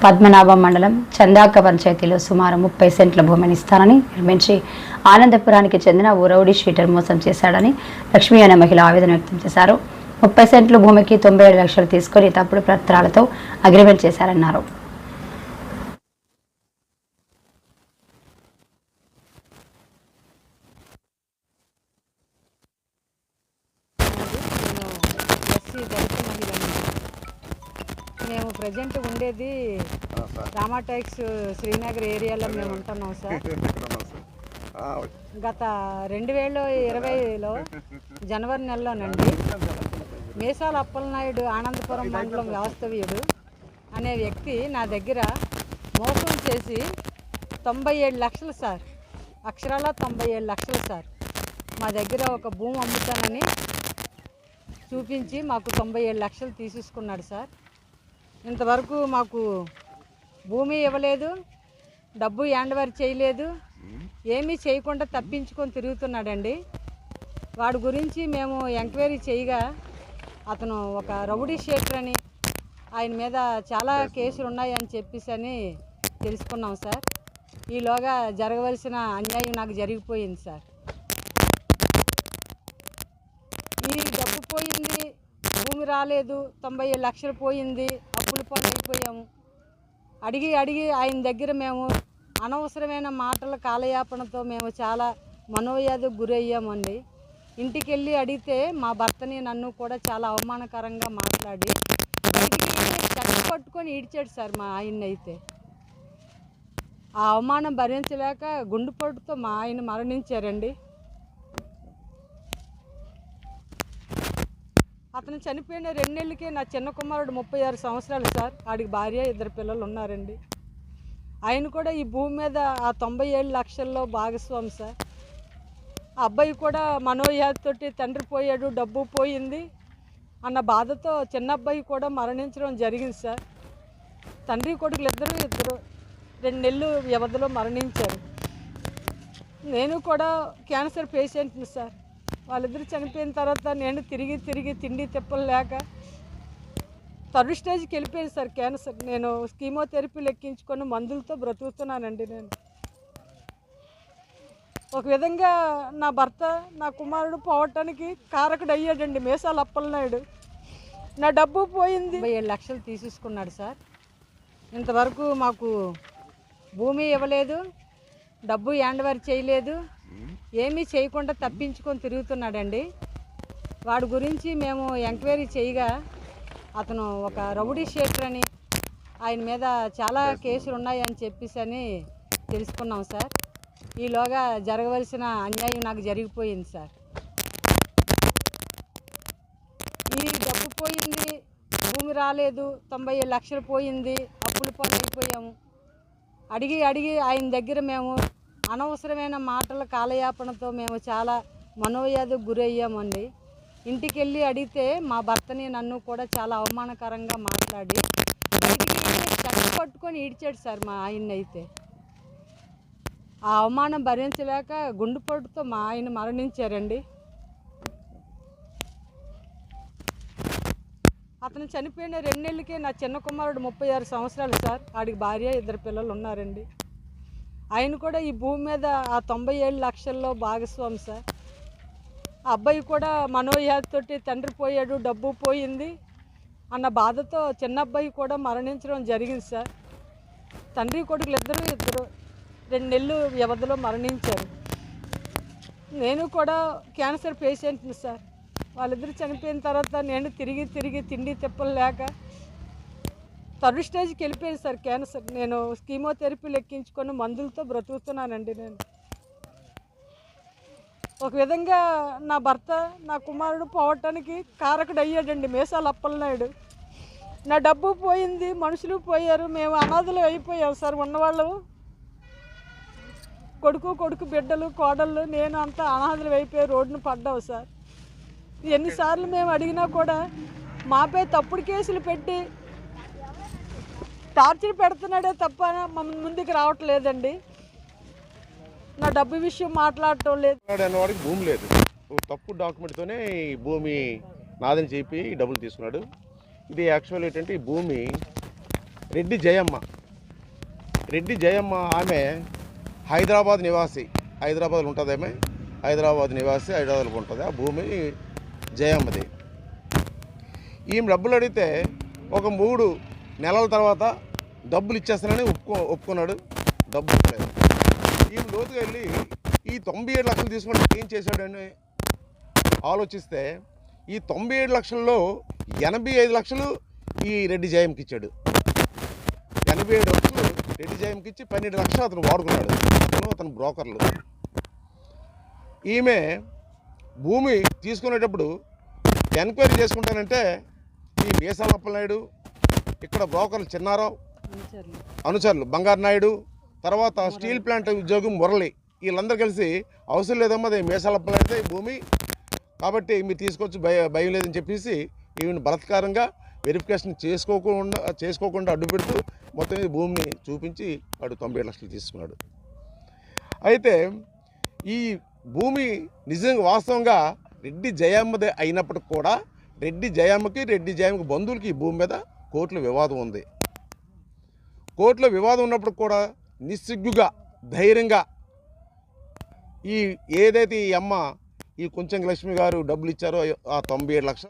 పద్మనాభం మండలం చందాక పంచాయతీలో సుమారు 30 సెంట్ల భూమిని ఇస్తానని నిర్మించి ఆనందపురానికి చెందిన ఓ రౌడీ షీటర్ మోసం చేశాడని లక్ష్మీ అనే మహిళ ఆవేదన వ్యక్తం చేశారు. 30 సెంట్ల భూమికి 97 లక్షలు తీసుకుని తప్పుడు పత్రాలతో అగ్రిమెంట్ చేశారన్నారు. మేము ప్రజెంట్ ఉండేది రామాటాక్స్ శ్రీనగర్ ఏరియాలో మేము ఉంటున్నాం సార్. గత 2020లో జనవరి నెలలోనండి మేసాల అప్పలనాయుడు ఆనందపురం మండలం వాస్తవ్యుడు అనే వ్యక్తి నా దగ్గర మోసం చేసి 97 లక్షలు సార్, అక్షరాల 97 లక్షలు సార్, మా దగ్గర ఒక భూమి అమ్ముతానని చూపించి మాకు 97 లక్షలు తీసేసుకున్నాడు సార్. ఇంతవరకు మాకు భూమి ఇవ్వలేదు, డబ్బు హ్యాండ్ ఓవర్ చేయలేదు, ఏమీ చేయకుండా తప్పించుకొని తిరుగుతున్నాడండి. వాడి గురించి మేము ఎంక్వైరీ చేయగా అతను ఒక రౌడీ షీటర్ అని, ఆయన మీద చాలా కేసులు ఉన్నాయని చెప్పేసి తెలుసుకున్నాం సార్. ఈలోగా జరగవలసిన అన్యాయం నాకు జరిగిపోయింది సార్. ఈ డబ్బు పోయింది, భూమి రాలేదు, 97 లక్షలు పోయింది, అప్పులు అయిపోయాము. అడిగి ఆయన దగ్గర మేము అనవసరమైన మాటల కాలయాపనతో మేము చాలా మనోవ్యాధికి గురయ్యామండి. ఇంటికి వెళ్ళి అడిగితే మా భర్తని నన్ను కూడా చాలా అవమానకరంగా మాట్లాడి బయటికి చెక్క పట్టుకొని ఈడ్చాడు సార్ మా ఆయన్ని. అయితే ఆ అవమానం భరించలేక గుండెపోటుతో మా ఆయన మరణించారండి. అతను చనిపోయిన 2 నెలలకే నా చిన్న కుమారుడు 36 సంవత్సరాలు సార్, ఆడికి భార్య 2 పిల్లలు ఉన్నారండి. ఆయన కూడా ఈ భూమి మీద ఆ 97 లక్షల్లో భాగస్వామి సార్. ఆ అబ్బాయి కూడా మనోవ్యాధితోటి తండ్రి పోయాడు, డబ్బు పోయింది అన్న బాధతో చిన్న అబ్బాయి కూడా మరణించడం జరిగింది సార్. తండ్రి కొడుకులు ఇద్దరు 2 నెలలు వ్యవధిలో మరణించారు. నేను కూడా క్యాన్సర్ పేషెంట్ని సార్. వాళ్ళిద్దరు చనిపోయిన తర్వాత నేను తిరిగి తిండి తిప్పలు లేక థర్డ్ స్టేజ్కి వెళ్ళిపోయింది సార్ క్యాన్సర్. నేను కీమోథెరపీలు ఎక్కించుకొని మందులతో బ్రతుకుతున్నానండి. నేను ఒక విధంగా నా భర్త నా కుమారుడు పోవటానికి కారకుడు అయ్యాడండి మేసాల అప్పలనాయుడు. నా డబ్బు పోయింది, 7 లక్షలు తీసేసుకున్నాడు సార్. ఇంతవరకు మాకు భూమి ఇవ్వలేదు, డబ్బు హ్యాండ్ ఓవర్ చేయలేదు, ఏమీ చేయకుండా తప్పించుకొని తిరుగుతున్నాడండి. వాడి గురించి మేము ఎంక్వైరీ చేయగా అతను ఒక రౌడీ షీటర్ అని, ఆయన మీద చాలా కేసులు ఉన్నాయని చెప్పేసి తెలుసుకున్నాం సార్. ఈలోగా జరగవలసిన అన్యాయం నాకు జరిగిపోయింది సార్. ఈ డబ్బు పోయింది, భూమి రాలేదు, 97 లక్షలు పోయింది, అప్పులు అయిపోయాము. అడిగి ఆయన దగ్గర మేము అనవసరమైన మాటల కాలయాపనతో మేము చాలా మనోవ్యాధికి గురయ్యామండి. ఇంటికి వెళ్ళి అడిగితే మా భర్తని నన్ను కూడా చాలా అవమానకరంగా మాట్లాడి బయటికి చెక్క పట్టుకొని ఈడ్చాడు సార్ మా ఆయన్ని. అయితే ఆ అవమానం భరించలేక గుండెపోటుతో మా ఆయన మరణించారండి. అతను చనిపోయిన 2 నెలలకే నా చిన్న కుమారుడు 36 సంవత్సరాలు సార్, ఆడికి భార్య 2 పిల్లలు ఉన్నారండి. ఆయన కూడా ఈ భూమి మీద ఆ 97 లక్షల్లో భాగస్వామి సార్. ఆ అబ్బాయి కూడా మనోవ్యాధితోటి తండ్రి పోయాడు, డబ్బు పోయింది అన్న బాధతో చిన్న అబ్బాయి కూడా మరణించడం జరిగింది సార్. తండ్రి కొడుకులు ఇద్దరు 2 నెలలు వ్యవధిలో మరణించారు. నేను కూడా క్యాన్సర్ పేషెంట్ని సార్. వాళ్ళిద్దరు చనిపోయిన తర్వాత నేను తిరిగి తిండి తిప్పలు లేక థర్డ్ స్టేజ్కి వెళ్ళిపోయింది సార్ క్యాన్సర్. నేను కీమోథెరపీలు ఎక్కించుకొని మందులతో బ్రతుకుతున్నానండి. నేను ఒక విధంగా నా భర్త నా కుమారుడు పోవటానికి కారకుడు అయ్యాడండి మేసాల అప్పలనాయుడు. నా డబ్బు పోయింది, మనుషులు పోయారు, మేము అనాథలు అయిపోయాం సార్. ఉన్నవాళ్ళు కొడుకు బిడ్డలు కోడళ్ళు నేను అంతా అనాథలు అయిపోయి రోడ్డును పడ్డావు సార్. ఎన్నిసార్లు మేము అడిగినా కూడా మాపై తప్పుడు కేసులు పెట్టి టార్చర్ పెడుతున్నాడే తప్ప మమ్మల్ని ముందుకు రావట్లేదండి. నా డబ్బు విషయం మాట్లాడటం లేదు. అన్నవాడికి భూమి లేదు, తప్పు డాక్యుమెంట్తోనే ఈ భూమి నాదని చెప్పి డబ్బులు తీసుకున్నాడు. ఇది యాక్చువల్ ఏంటంటే ఈ భూమి రెడ్డి జయమ్మ ఆమె హైదరాబాద్ నివాసి, హైదరాబాద్లో ఉంటుంది ఆమె, హైదరాబాద్లో ఉంటుంది. ఆ భూమి జయమ్మది. ఈమె డబ్బులు అడిగితే ఒక 3 నెలల తర్వాత డబ్బులు ఇచ్చేస్తానని ఒప్పుకున్నాడు. డబ్బులు ఇవ్వలేదు. ఈమె లోతుగా వెళ్ళి ఈ 97 లక్షలు తీసుకుంటే ఏం చేశాడని ఆలోచిస్తే ఈ 97 లక్షల్లో 85 లక్షలు ఈ రెడ్డి జయంకి ఇచ్చాడు. 87 లక్షలు రెడ్డి జయంకి ఇచ్చి 12 లక్షలు అతను వాడుకున్నాడు. అతను బ్రోకర్లు. ఈమె భూమి తీసుకునేటప్పుడు ఎంక్వైరీ చేసుకుంటానంటే ఈ మీసాల అప్పలనాయుడు, ఇక్కడ బ్రోకర్లు చిన్నారావు అనుచరులు బంగారు నాయుడు, తర్వాత స్టీల్ ప్లాంట్ ఉద్యోగం మురళి, వీళ్ళందరూ కలిసి అవసరం లేదమ్మా అది మీసాల అప్పలనాయుడు భూమి కాబట్టి మీరు తీసుకొచ్చి భయం లేదని చెప్పేసి ఈమెను బలత్కారంగా వెరిఫికేషన్ చేసుకోకుండా అడ్డు పెడుతూ మొత్తం ఈ భూమిని చూపించి వాడు 97 లక్షలు తీసుకున్నాడు. అయితే ఈ భూమి నిజంగా వాస్తవంగా రెడ్డి జయమ్మదే అయినప్పటికి కూడా రెడ్డి జయమ్మకి బంధువులకి ఈ భూమి మీద కోర్టులో వివాదం ఉంది. కోర్టులో వివాదం ఉన్నప్పుడు కూడా నిస్సిగ్గుగా ధైర్యంగా ఏదైతే ఈ అమ్మ ఈ కుంచంగి లక్ష్మి గారు డబ్బులు ఇచ్చారో ఆ 97 లక్షలు